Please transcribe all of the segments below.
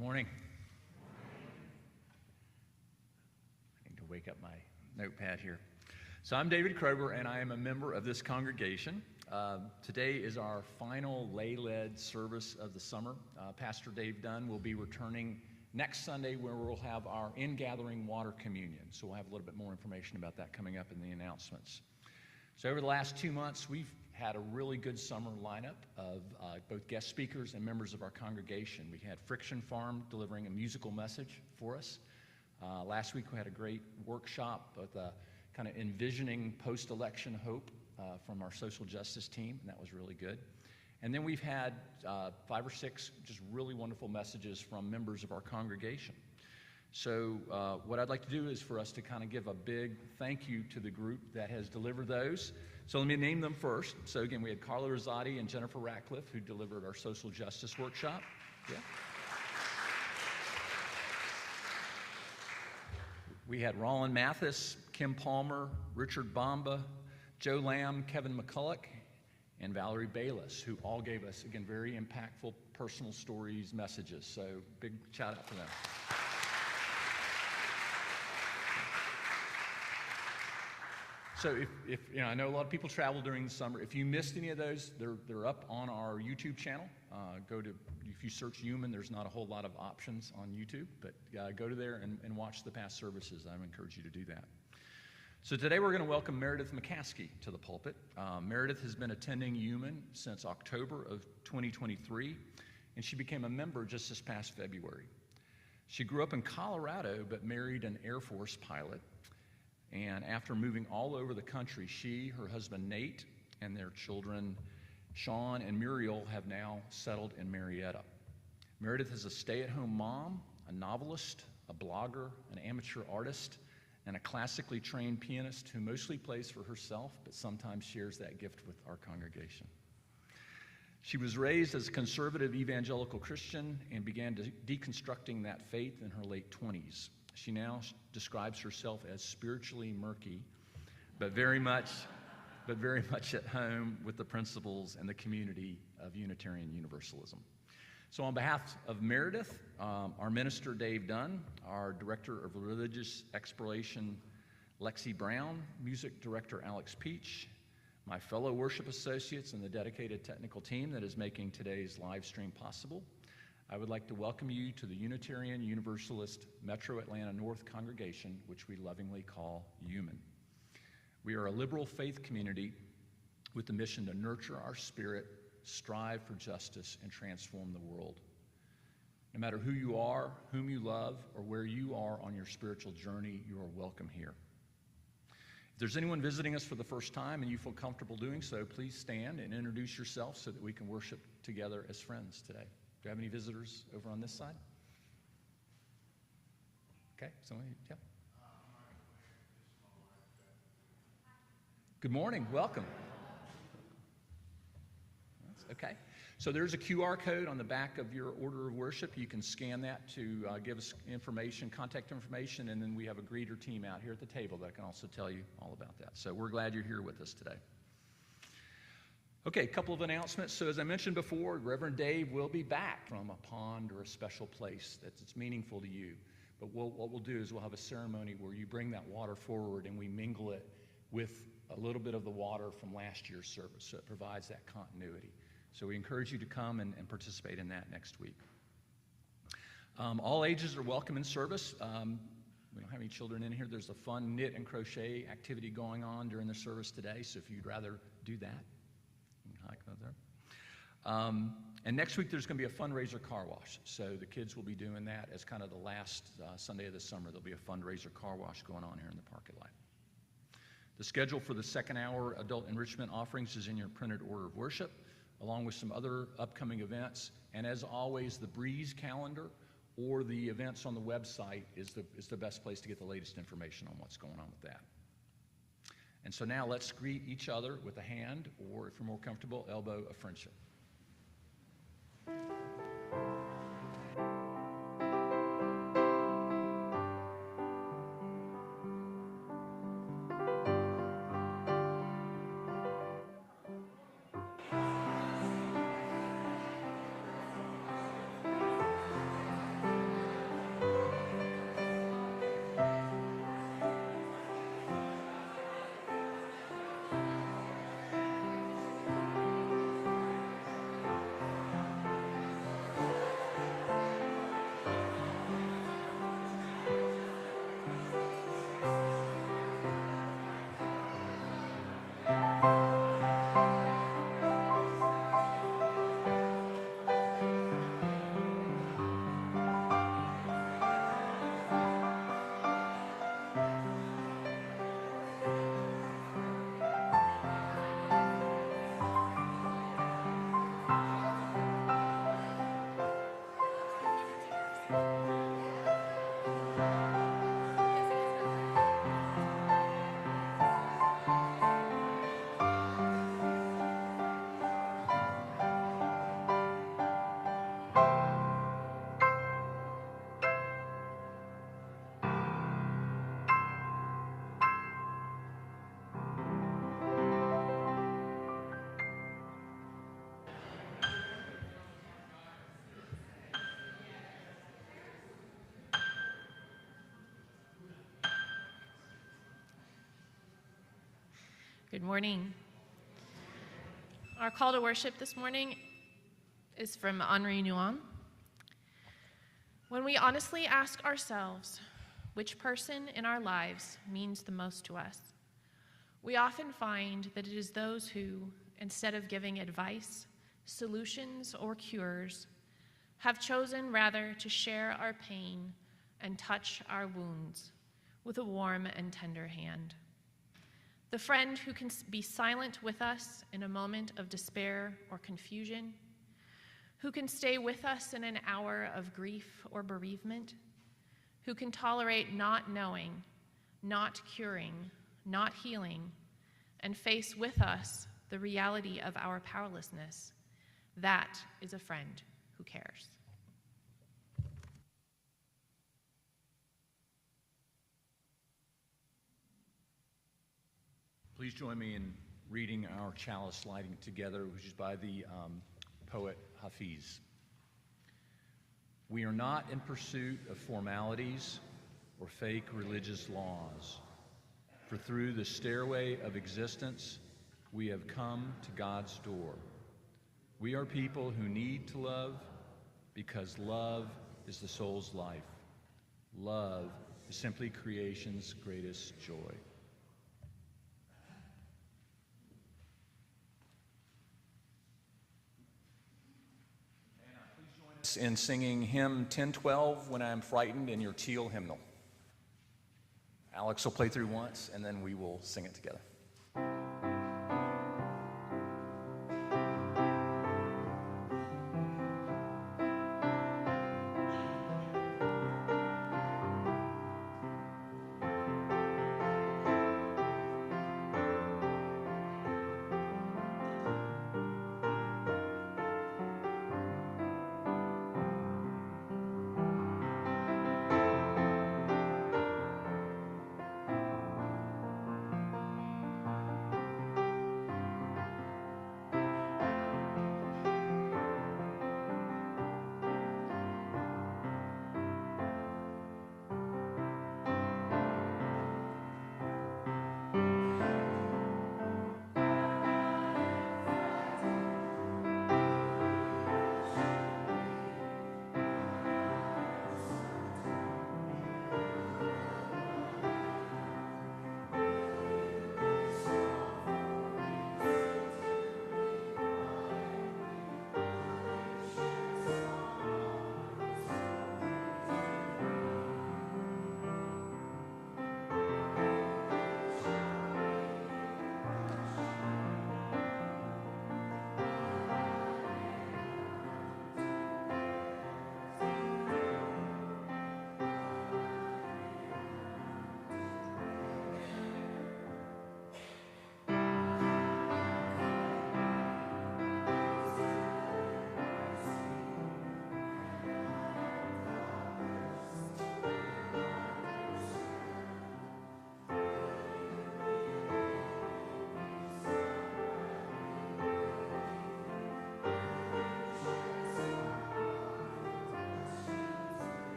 morning. I need to wake up my notepad here. So I'm David Krober, and I am a member of this congregation. Today is our final lay-led service of the summer. Pastor Dave Dunn will be returning next Sunday, where we'll have our in-gathering water communion. So we'll have a little bit more information about that coming up in the announcements. So over the last 2 months, we've had a really good summer lineup of both guest speakers and members of our congregation. We had Friction Farm delivering a musical message for us. Last week we had a great workshop with kind of envisioning post-election hope from our social justice team, and that was really good. And then we've had 5 or 6 just really wonderful messages from members of our congregation. So what I'd like to do is for us to kind of give a big thank you to the group that has delivered those. So let me name them first. So again, we had Carla Rosati and Jennifer Ratcliffe, who delivered our social justice workshop. Yeah. We had Roland Mathis, Kim Palmer, Richard Bamba, Joe Lamb, Kevin McCulloch, and Valerie Bayless, who all gave us, again, very impactful personal stories, messages. So big shout out to them. So if I know a lot of people travel during the summer. If you missed any of those, they're up on our YouTube channel. If you search UUMAN, there's not a whole lot of options on YouTube, but go to there and watch the past services. I would encourage you to do that. So today we're going to welcome Meredith McCaskey to the pulpit. Meredith has been attending UUMAN since October of 2023, and she became a member just this past February. She grew up in Colorado, but married an Air Force pilot. And after moving all over the country, she, her husband Nate, and their children Sean and Muriel have now settled in Marietta. Meredith is a stay-at-home mom, a novelist, a blogger, an amateur artist, and a classically trained pianist who mostly plays for herself, but sometimes shares that gift with our congregation. She was raised as a conservative evangelical Christian and began deconstructing that faith in her late 20s. She now describes herself as spiritually murky, but very much at home with the principles and the community of Unitarian Universalism. So on behalf of Meredith, our minister Dave Dunn, our director of religious exploration Lexi Brown, music director Alex Peach, my fellow worship associates, and the dedicated technical team that is making today's live stream possible, I would like to welcome you to the Unitarian Universalist Metro Atlanta North congregation, which we lovingly call UUMAN. We are a liberal faith community with the mission to nurture our spirit, strive for justice, and transform the world. No matter who you are, whom you love, or where you are on your spiritual journey, you are welcome here. If there's anyone visiting us for the first time and you feel comfortable doing so, please stand and introduce yourself so that we can worship together as friends today. Do you have any visitors over on this side? Okay, somebody, yeah. Good morning, welcome. Okay, so there's a QR code on the back of your order of worship. You can scan that to give us information, contact information, and then we have a greeter team out here at the table that can also tell you all about that. So we're glad you're here with us today. Okay, a couple of announcements. So as I mentioned before, Reverend Dave will be back from a pond or a special place that's meaningful to you. But what we'll do is we'll have a ceremony where you bring that water forward and we mingle it with a little bit of the water from last year's service. So it provides that continuity. So we encourage you to come and participate in that next week. All ages are welcome in service. We don't have any children in here. There's a fun knit and crochet activity going on during the service today. So if you'd rather do that, and next week there's going to be a fundraiser car wash. So the kids will be doing that as kind of the last Sunday of the summer. There'll be a fundraiser car wash going on here in the parking lot. The schedule for the second hour adult enrichment offerings is in your printed order of worship, along with some other upcoming events. And as always, the Breeze calendar or the events on the website is the best place to get the latest information on what's going on with that. And so now let's greet each other with a hand, or if you're more comfortable, elbow of friendship. Good morning. Our call to worship this morning is from Henri Nouwen. When we honestly ask ourselves which person in our lives means the most to us, we often find that it is those who, instead of giving advice, solutions, or cures, have chosen rather to share our pain and touch our wounds with a warm and tender hand. The friend who can be silent with us in a moment of despair or confusion, who can stay with us in an hour of grief or bereavement, who can tolerate not knowing, not curing, not healing, and face with us the reality of our powerlessness. That is a friend who cares. Please join me in reading our chalice lighting together, which is by the poet Hafiz. We are not in pursuit of formalities or fake religious laws, for through the stairway of existence, we have come to God's door. We are people who need to love because love is the soul's life. Love is simply creation's greatest joy. In singing hymn 1012, When I Am Frightened, in your teal hymnal. Alex will play through once, and then we will sing it together.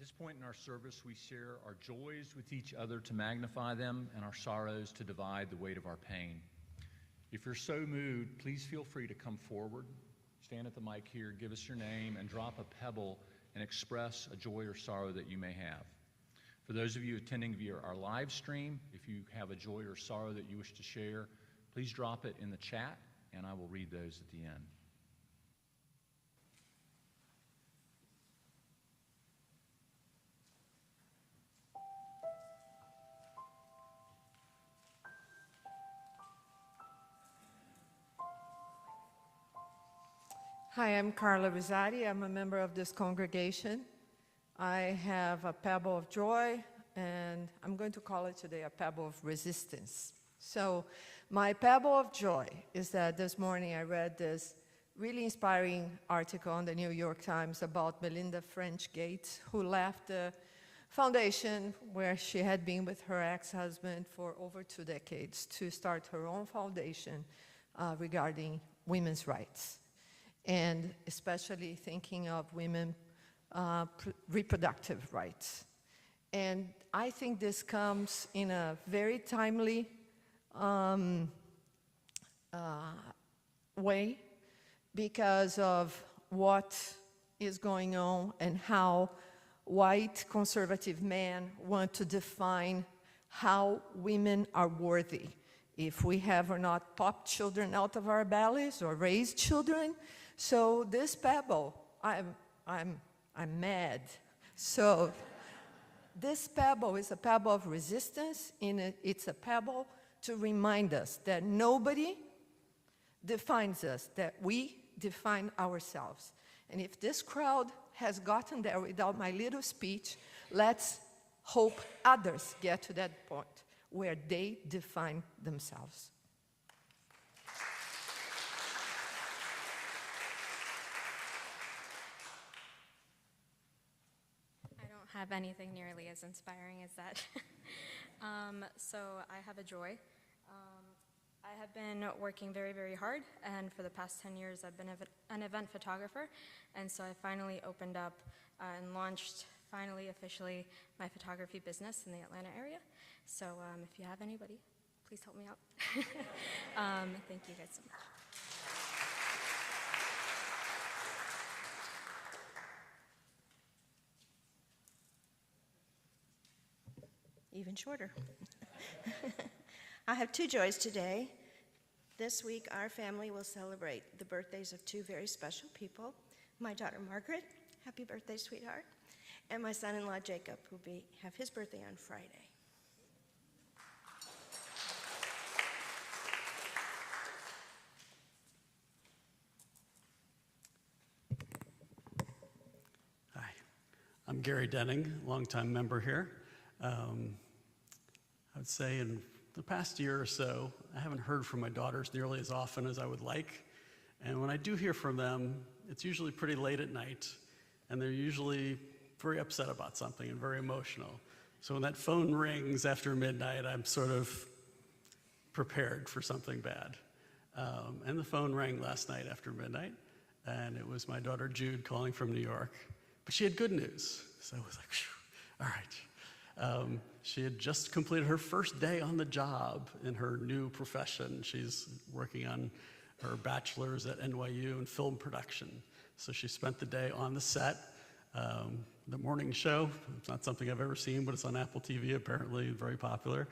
this point in our service, we share our joys with each other to magnify them and our sorrows to divide the weight of our pain. If you're so moved, please feel free to come forward, stand at the mic here, give us your name, and drop a pebble and express a joy or sorrow that you may have. For those of you attending via our live stream, if you have a joy or sorrow that you wish to share, please drop it in the chat, and I will read those at the end. Hi, I'm Carla Rosati. I'm a member of this congregation. I have a pebble of joy, and I'm going to call it today a pebble of resistance. So my pebble of joy is that this morning I read this really inspiring article on the New York Times about Melinda French Gates, who left the foundation where she had been with her ex-husband for over 2 decades to start her own foundation regarding women's rights, and especially thinking of women reproductive rights. And I think this comes in a very timely way because of what is going on and how white conservative men want to define how women are worthy. If we have or not popped children out of our bellies or raised children. So this pebble, I'm mad. So this pebble is a pebble of resistance, and it's a pebble to remind us that nobody defines us, that we define ourselves. And if this crowd has gotten there without my little speech, let's hope others get to that point where they define themselves. Have anything nearly as inspiring as that. So I have a joy. I have been working very, very hard, and for the past 10 years I've been an event photographer, and so I finally opened up and launched, finally, officially, my photography business in the Atlanta area. So if you have anybody, please help me out. Thank you guys so much. Even shorter. I have 2 joys today. This week, our family will celebrate the birthdays of 2 very special people. My daughter, Margaret, happy birthday, sweetheart, and my son-in-law, Jacob, who will have his birthday on Friday. Hi, I'm Gary Denning, longtime member here. I would say in the past year or so, I haven't heard from my daughters nearly as often as I would like. And when I do hear from them, it's usually pretty late at night, and they're usually very upset about something and very emotional. So when that phone rings after midnight, I'm sort of prepared for something bad. And the phone rang last night after midnight, and it was my daughter Jude calling from New York. But she had good news, so I was like, phew, all right. She had just completed her first day on the job in her new profession. She's working on her bachelor's at NYU in film production. So she spent the day on the set. The morning show, it's not something I've ever seen, but it's on Apple TV, apparently very popular.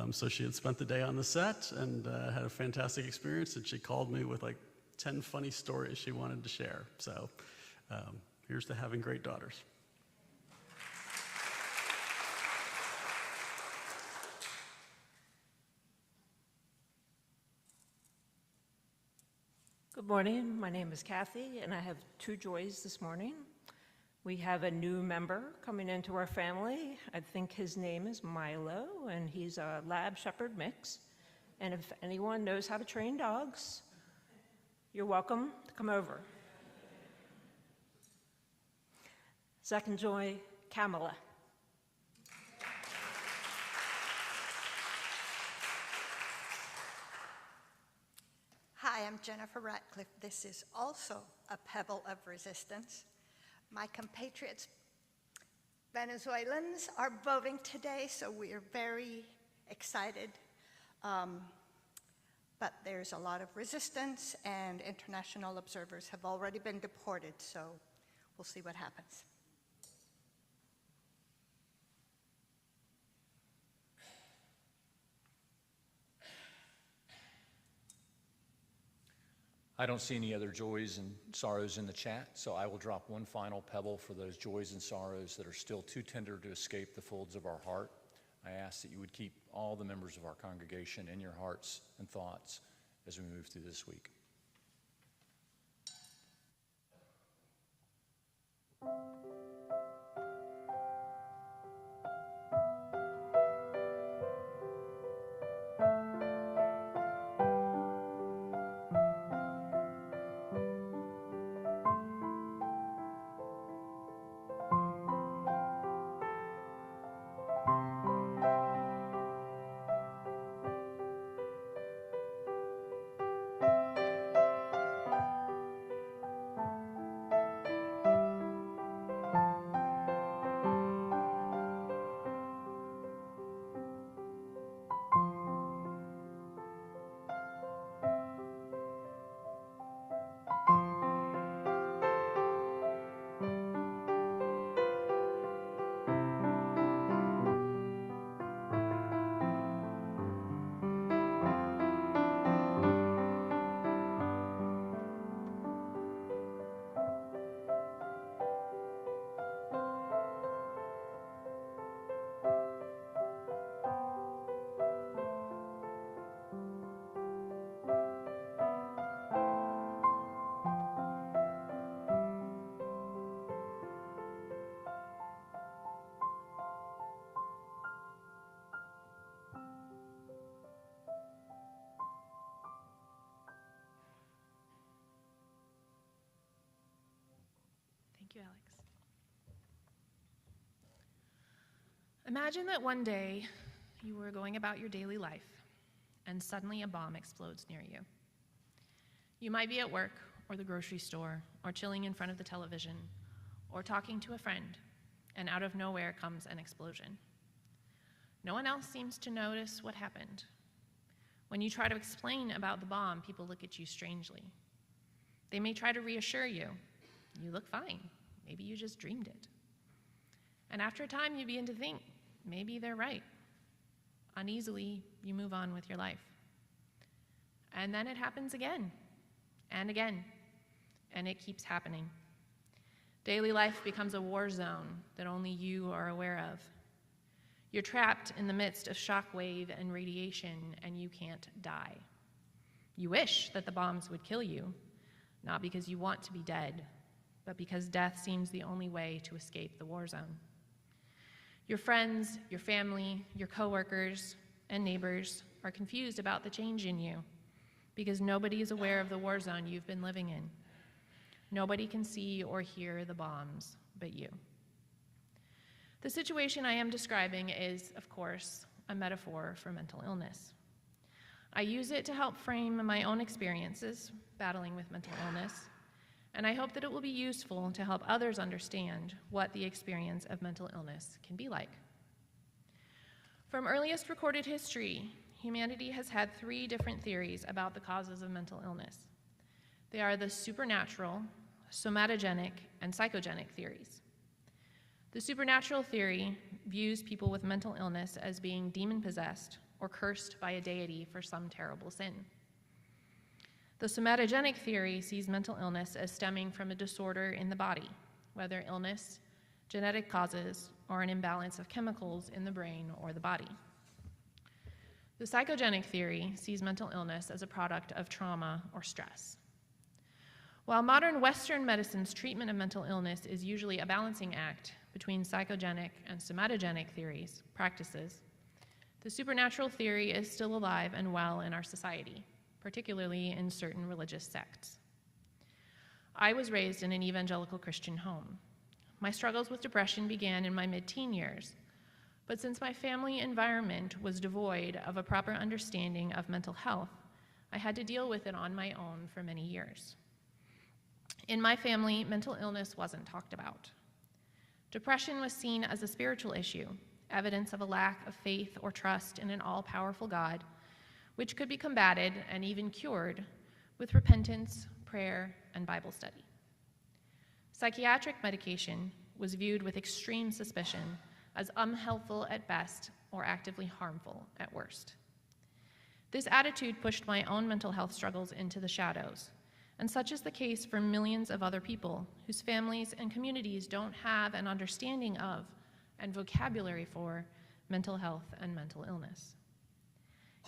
So she had spent the day on the set and had a fantastic experience, and she called me with like 10 funny stories she wanted to share. So here's to having great daughters. Good morning. My name is Kathy, and I have 2 joys this morning. We have a new member coming into our family. I think his name is Milo, and he's a lab shepherd mix. And if anyone knows how to train dogs, you're welcome to come over. Second joy, Kamala. Hi, I'm Jennifer Ratcliffe. This is also a pebble of resistance. My compatriots Venezuelans are voting today, so we are very excited. But there's a lot of resistance, and international observers have already been deported, so we'll see what happens. I don't see any other joys and sorrows in the chat, so I will drop one final pebble for those joys and sorrows that are still too tender to escape the folds of our heart. I ask that you would keep all the members of our congregation in your hearts and thoughts as we move through this week. Thank you, Alex. Imagine that one day you were going about your daily life and suddenly a bomb explodes near you. You might be at work or the grocery store or chilling in front of the television or talking to a friend, and out of nowhere comes an explosion. No one else seems to notice what happened. When you try to explain about the bomb, people look at you strangely. They may try to reassure you. You look fine. Maybe you just dreamed it. And after a time, you begin to think, maybe they're right. Uneasily, you move on with your life. And then it happens again, and again, and it keeps happening. Daily life becomes a war zone that only you are aware of. You're trapped in the midst of shockwave and radiation, and you can't die. You wish that the bombs would kill you, not because you want to be dead, but because death seems the only way to escape the war zone. Your friends, your family, your coworkers, and neighbors are confused about the change in you because nobody is aware of the war zone you've been living in. Nobody can see or hear the bombs but you. The situation I am describing is, of course, a metaphor for mental illness. I use it to help frame my own experiences battling with mental illness, and I hope that it will be useful to help others understand what the experience of mental illness can be like. From earliest recorded history, humanity has had three different theories about the causes of mental illness. They are the supernatural, somatogenic, and psychogenic theories. The supernatural theory views people with mental illness as being demon-possessed or cursed by a deity for some terrible sin. The somatogenic theory sees mental illness as stemming from a disorder in the body, whether illness, genetic causes, or an imbalance of chemicals in the brain or the body. The psychogenic theory sees mental illness as a product of trauma or stress. While modern Western medicine's treatment of mental illness is usually a balancing act between psychogenic and somatogenic practices, the supernatural theory is still alive and well in our society, particularly in certain religious sects. I was raised in an evangelical Christian home. My struggles with depression began in my mid-teen years, but since my family environment was devoid of a proper understanding of mental health, I had to deal with it on my own for many years. In my family, mental illness wasn't talked about. Depression was seen as a spiritual issue, evidence of a lack of faith or trust in an all-powerful God, which could be combated and even cured with repentance, prayer, and Bible study. Psychiatric medication was viewed with extreme suspicion as unhelpful at best or actively harmful at worst. This attitude pushed my own mental health struggles into the shadows, and such is the case for millions of other people whose families and communities don't have an understanding of and vocabulary for mental health and mental illness.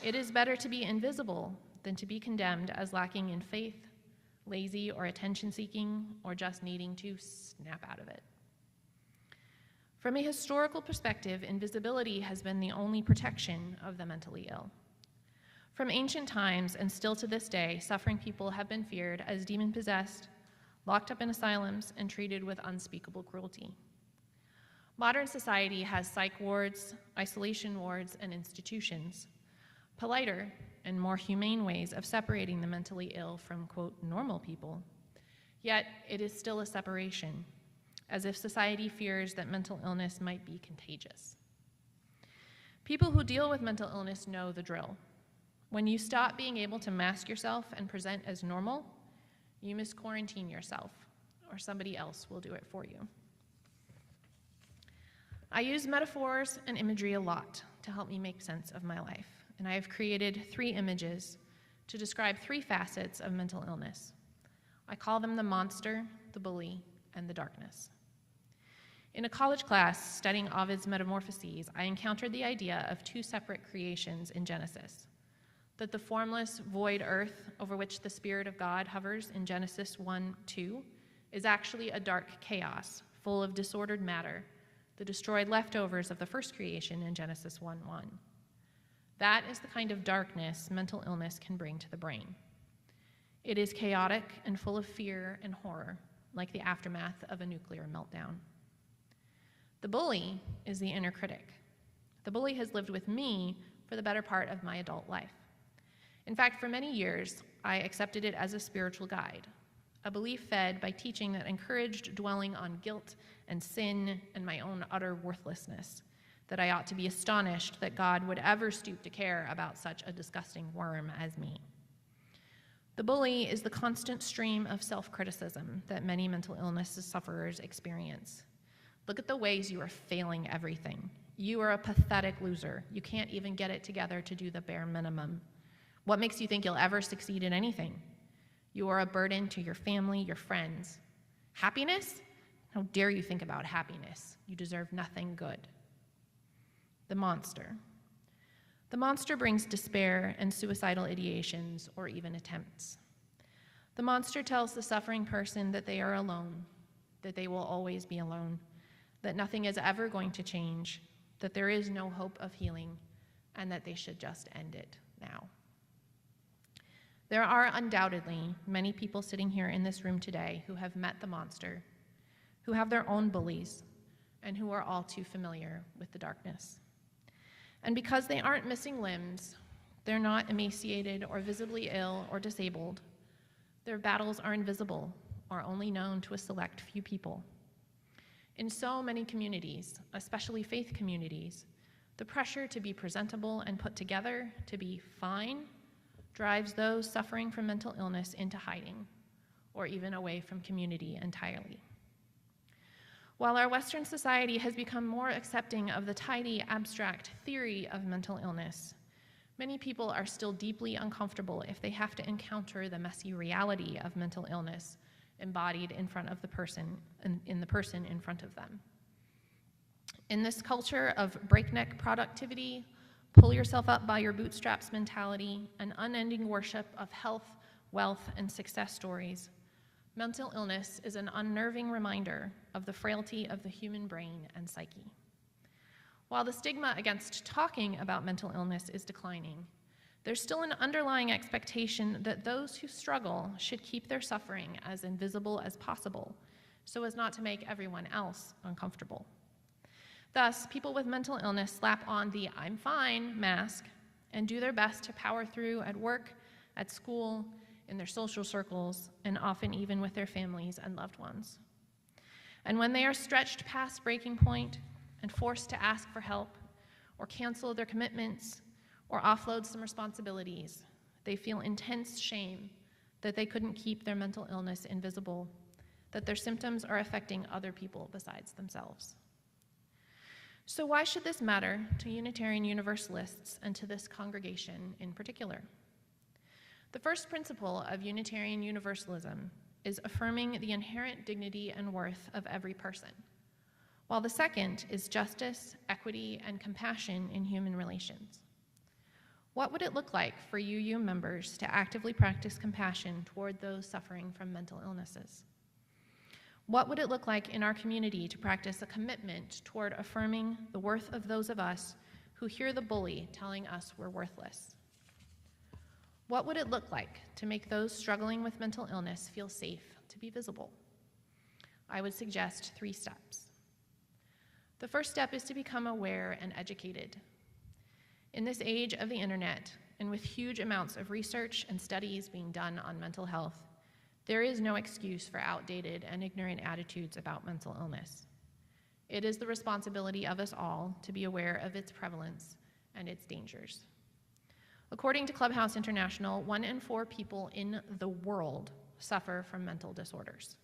It is better to be invisible than to be condemned as lacking in faith, lazy or attention-seeking, or just needing to snap out of it. From a historical perspective, invisibility has been the only protection of the mentally ill. From ancient times and still to this day, suffering people have been feared as demon-possessed, locked up in asylums, and treated with unspeakable cruelty. Modern society has psych wards, isolation wards, and institutions, politer and more humane ways of separating the mentally ill from, quote, normal people. Yet it is still a separation, as if society fears that mental illness might be contagious. People who deal with mental illness know the drill. When you stop being able to mask yourself and present as normal, you must quarantine yourself, or somebody else will do it for you. I use metaphors and imagery a lot to help me make sense of my life, and I have created 3 images to describe 3 facets of mental illness. I call them the monster, the bully, and the darkness. In a college class studying Ovid's Metamorphoses, I encountered the idea of 2 separate creations in Genesis: that the formless, void earth over which the Spirit of God hovers in Genesis 1:2 is actually a dark chaos full of disordered matter, the destroyed leftovers of the first creation in Genesis 1:1. That is the kind of darkness mental illness can bring to the brain. It is chaotic and full of fear and horror, like the aftermath of a nuclear meltdown. The bully is the inner critic. The bully has lived with me for the better part of my adult life. In fact, for many years, I accepted it as a spiritual guide, a belief fed by teaching that encouraged dwelling on guilt and sin and my own utter worthlessness, that I ought to be astonished that God would ever stoop to care about such a disgusting worm as me. The bully is the constant stream of self-criticism that many mental illness sufferers experience. Look at the ways you are failing everything. You are a pathetic loser. You can't even get it together to do the bare minimum. What makes you think you'll ever succeed in anything? You are a burden to your family, your friends. Happiness? How dare you think about happiness? You deserve nothing good. The monster. The monster brings despair and suicidal ideations or even attempts. The monster tells the suffering person that they are alone, that they will always be alone, that nothing is ever going to change, that there is no hope of healing, and that they should just end it now. There are undoubtedly many people sitting here in this room today who have met the monster, who have their own bullies, and who are all too familiar with the darkness. And because they aren't missing limbs, they're not emaciated or visibly ill or disabled, their battles are invisible or only known to a select few people. In so many communities, especially faith communities, the pressure to be presentable and put together, to be fine, drives those suffering from mental illness into hiding, or even away from community entirely. While our Western society has become more accepting of the tidy, abstract theory of mental illness, many people are still deeply uncomfortable if they have to encounter the messy reality of mental illness embodied in front of the person, in the person in front of them. In this culture of breakneck productivity, pull yourself up by your bootstraps mentality, and unending worship of health, wealth, and success stories, mental illness is an unnerving reminder of the frailty of the human brain and psyche. While the stigma against talking about mental illness is declining, there's still an underlying expectation that those who struggle should keep their suffering as invisible as possible, so as not to make everyone else uncomfortable. Thus, people with mental illness slap on the "I'm fine" mask and do their best to power through at work, at school, in their social circles, and often even with their families and loved ones. And when they are stretched past breaking point and forced to ask for help or cancel their commitments or offload some responsibilities, they feel intense shame that they couldn't keep their mental illness invisible, that their symptoms are affecting other people besides themselves. So why should this matter to Unitarian Universalists and to this congregation in particular? The first principle of Unitarian Universalism is affirming the inherent dignity and worth of every person, while the second is justice, equity, and compassion in human relations. What would it look like for UU members to actively practice compassion toward those suffering from mental illnesses? What would it look like in our community to practice a commitment toward affirming the worth of those of us who hear the bully telling us we're worthless? What would it look like to make those struggling with mental illness feel safe to be visible? I would suggest 3 steps. The first step is to become aware and educated. In this age of the internet, and with huge amounts of research and studies being done on mental health, there is no excuse for outdated and ignorant attitudes about mental illness. It is the responsibility of us all to be aware of its prevalence and its dangers. According to Clubhouse International, 1 in 4 people in the world suffer from mental disorders.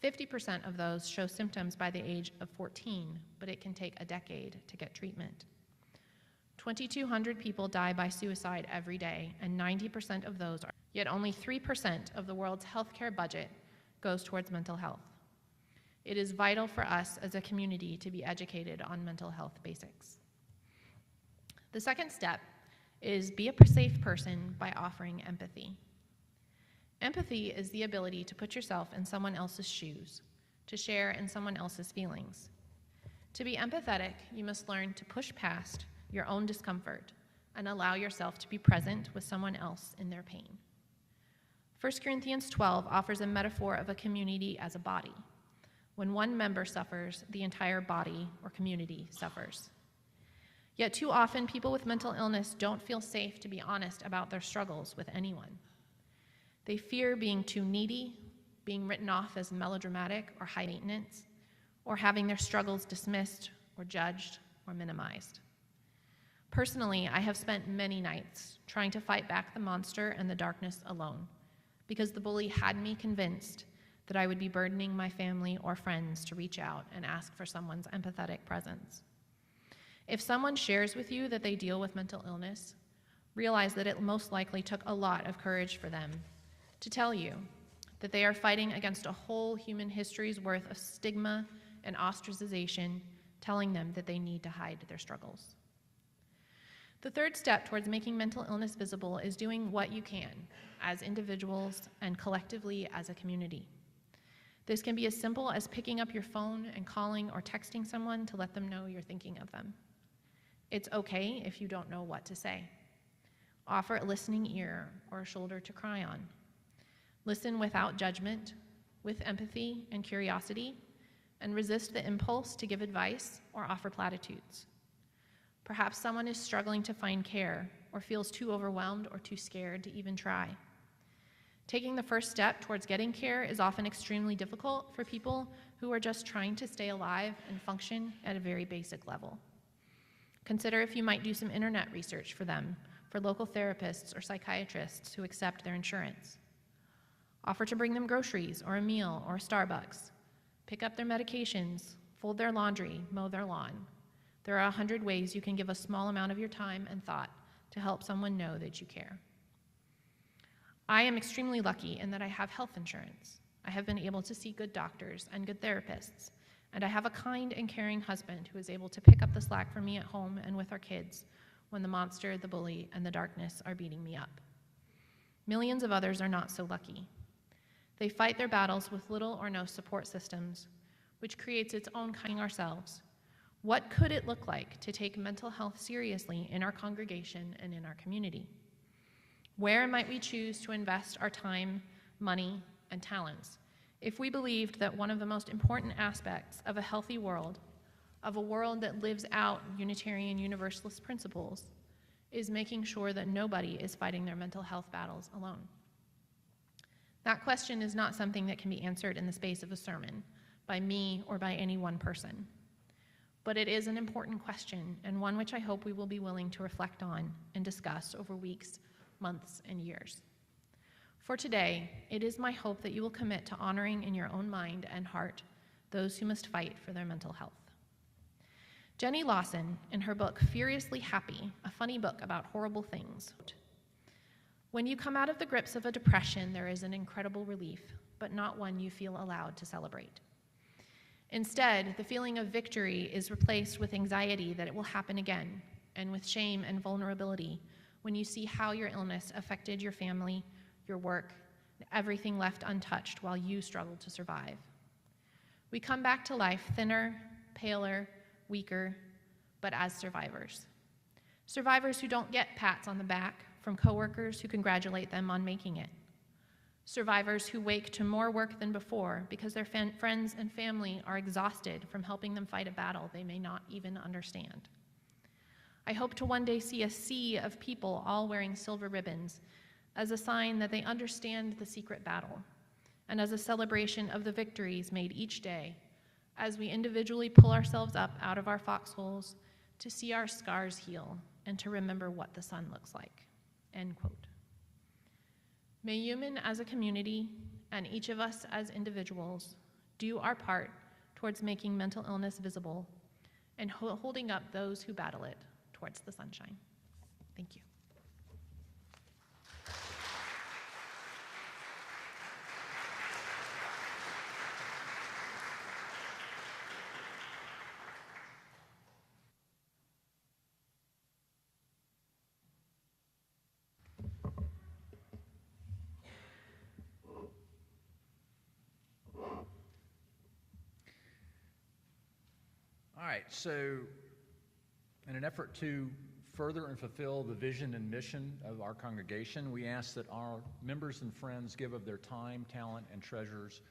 50% of those show symptoms by the age of 14, but it can take a decade to get treatment. 2,200 people die by suicide every day, and 90% of those are, yet only 3% of the world's healthcare budget goes towards mental health. It is vital for us as a community to be educated on mental health basics. The second step is be a safe person by offering empathy. Empathy is the ability to put yourself in someone else's shoes, to share in someone else's feelings. To be empathetic, you must learn to push past your own discomfort and allow yourself to be present with someone else in their pain. 1 Corinthians 12 offers a metaphor of a community as a body. When one member suffers, the entire body or community suffers. Yet too often, people with mental illness don't feel safe to be honest about their struggles with anyone. They fear being too needy, being written off as melodramatic or high maintenance, or having their struggles dismissed or judged or minimized. Personally, I have spent many nights trying to fight back the monster and the darkness alone, because the bully had me convinced that I would be burdening my family or friends to reach out and ask for someone's empathetic presence. If someone shares with you that they deal with mental illness, realize that it most likely took a lot of courage for them to tell you that they are fighting against a whole human history's worth of stigma and ostracization, telling them that they need to hide their struggles. The third step towards making mental illness visible is doing what you can as individuals and collectively as a community. This can be as simple as picking up your phone and calling or texting someone to let them know you're thinking of them. It's okay if you don't know what to say. Offer a listening ear or a shoulder to cry on. Listen without judgment, with empathy and curiosity, and resist the impulse to give advice or offer platitudes. Perhaps someone is struggling to find care or feels too overwhelmed or too scared to even try. Taking the first step towards getting care is often extremely difficult for people who are just trying to stay alive and function at a very basic level. Consider if you might do some internet research for them, for local therapists or psychiatrists who accept their insurance. Offer to bring them groceries or a meal or a Starbucks. Pick up their medications, fold their laundry, mow their lawn. There are 100 ways you can give a small amount of your time and thought to help someone know that you care. I am extremely lucky in that I have health insurance. I have been able to see good doctors and good therapists, and I have a kind and caring husband who is able to pick up the slack for me at home and with our kids when the monster, the bully, and the darkness are beating me up. Millions of others are not so lucky. They fight their battles with little or no support systems, which creates its own kind ourselves. What could it look like to take mental health seriously in our congregation and in our community? Where might we choose to invest our time, money, and talents if we believed that one of the most important aspects of a healthy world, of a world that lives out Unitarian Universalist principles, is making sure that nobody is fighting their mental health battles alone? That question is not something that can be answered in the space of a sermon, by me, or by any one person. But it is an important question, and one which I hope we will be willing to reflect on and discuss over weeks, months, and years. For today, it is my hope that you will commit to honoring in your own mind and heart those who must fight for their mental health. Jenny Lawson, in her book Furiously Happy, a funny book about horrible things, when you come out of the grips of a depression, there is an incredible relief, but not one you feel allowed to celebrate. Instead, the feeling of victory is replaced with anxiety that it will happen again, and with shame and vulnerability when you see how your illness affected your family, your work, everything left untouched while you struggled to survive. We come back to life thinner, paler, weaker, but as survivors. Survivors who don't get pats on the back from coworkers who congratulate them on making it. Survivors who wake to more work than before because their friends and family are exhausted from helping them fight a battle they may not even understand. I hope to one day see a sea of people all wearing silver ribbons as a sign that they understand the secret battle, and as a celebration of the victories made each day as we individually pull ourselves up out of our foxholes to see our scars heal and to remember what the sun looks like." End quote. May UUMAN as a community and each of us as individuals do our part towards making mental illness visible and holding up those who battle it towards the sunshine. Thank you. All right, so in an effort to further and fulfill the vision and mission of our congregation, we ask that our members and friends give of their time, talent, and treasures,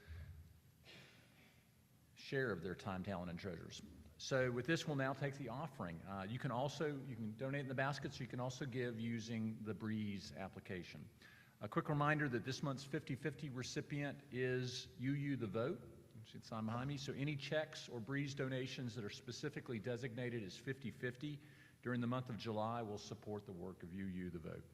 share of their time, talent, and treasures. So with this, we'll now take the offering. You can donate in the baskets. You can also give using the Breeze application. A quick reminder that this month's 50/50 recipient is UU the Vote. It's on behind me. So any checks or Breeze donations that are specifically designated as 50/50 during the month of July will support the work of UU the Vote.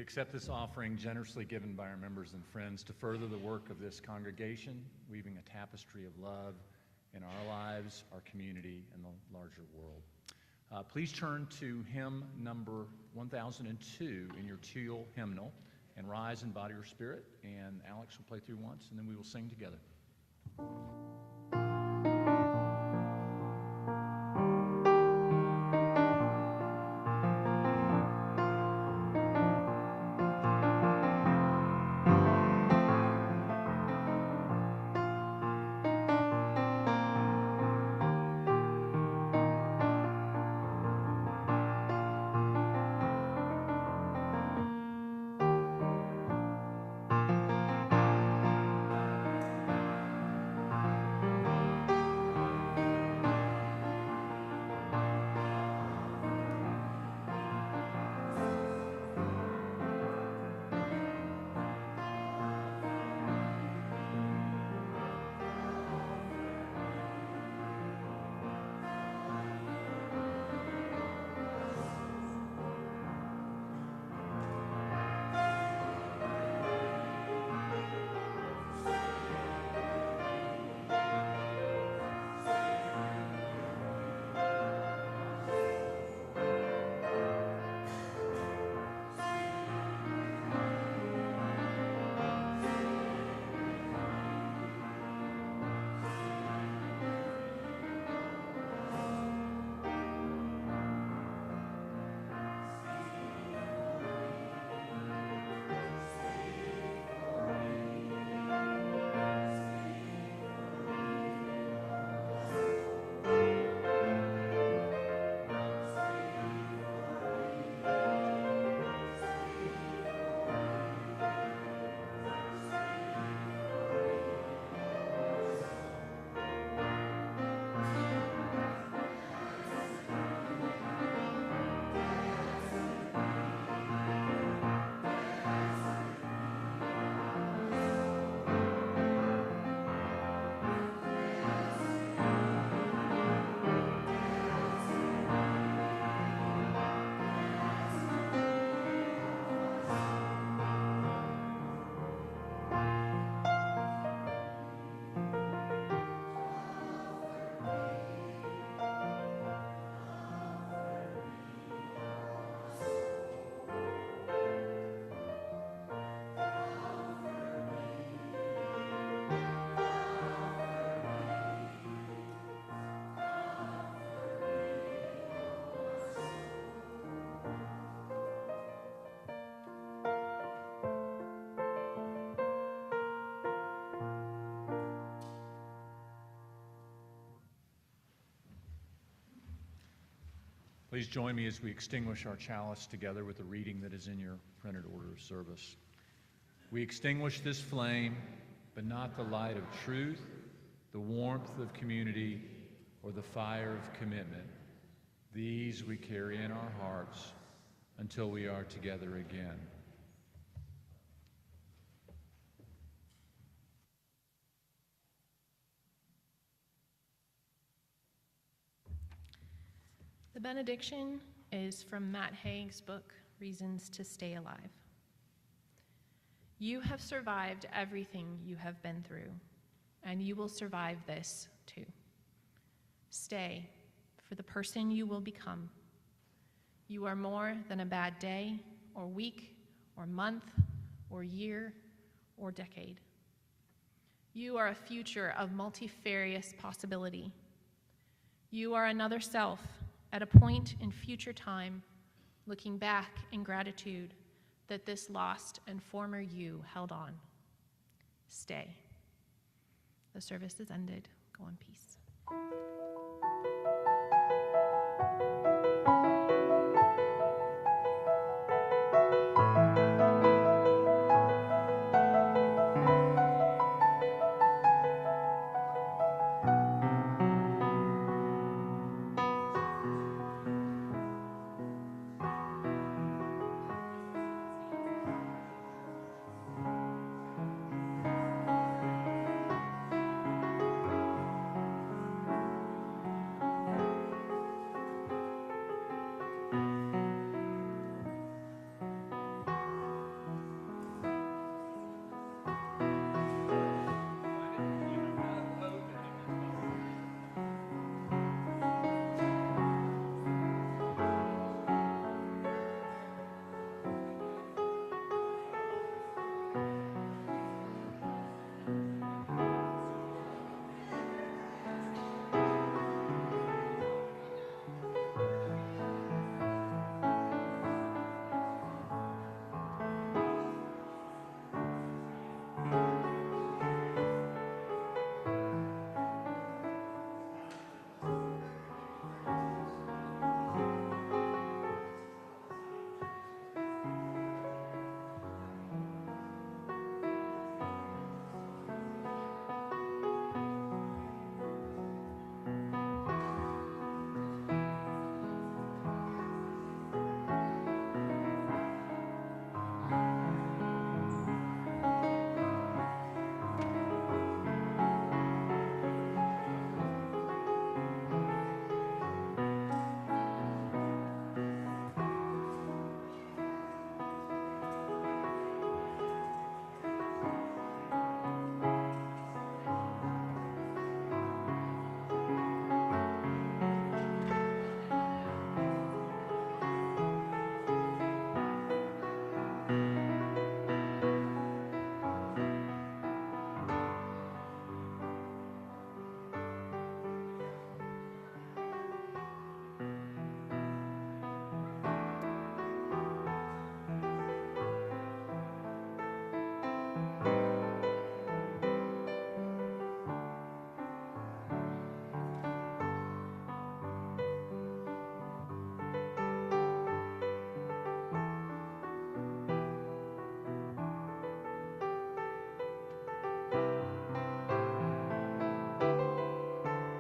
accept this offering generously given by our members and friends to further the work of this congregation, weaving a tapestry of love in our lives, our community, and the larger world. Please turn to hymn number 1002 in your teal hymnal and rise in body or spirit. And Alex will play through once, and then we will sing together. Please join me as we extinguish our chalice together with the reading that is in your printed order of service. We extinguish this flame, but not the light of truth, the warmth of community, or the fire of commitment. These we carry in our hearts until we are together again. The benediction is from Matt Haig's book, Reasons to Stay Alive. You have survived everything you have been through, and you will survive this too. Stay for the person you will become. You are more than a bad day, or week, or month, or year, or decade. You are a future of multifarious possibility. You are another self at a point in future time, looking back in gratitude that this lost and former you held on. Stay. The service is ended. Go in peace.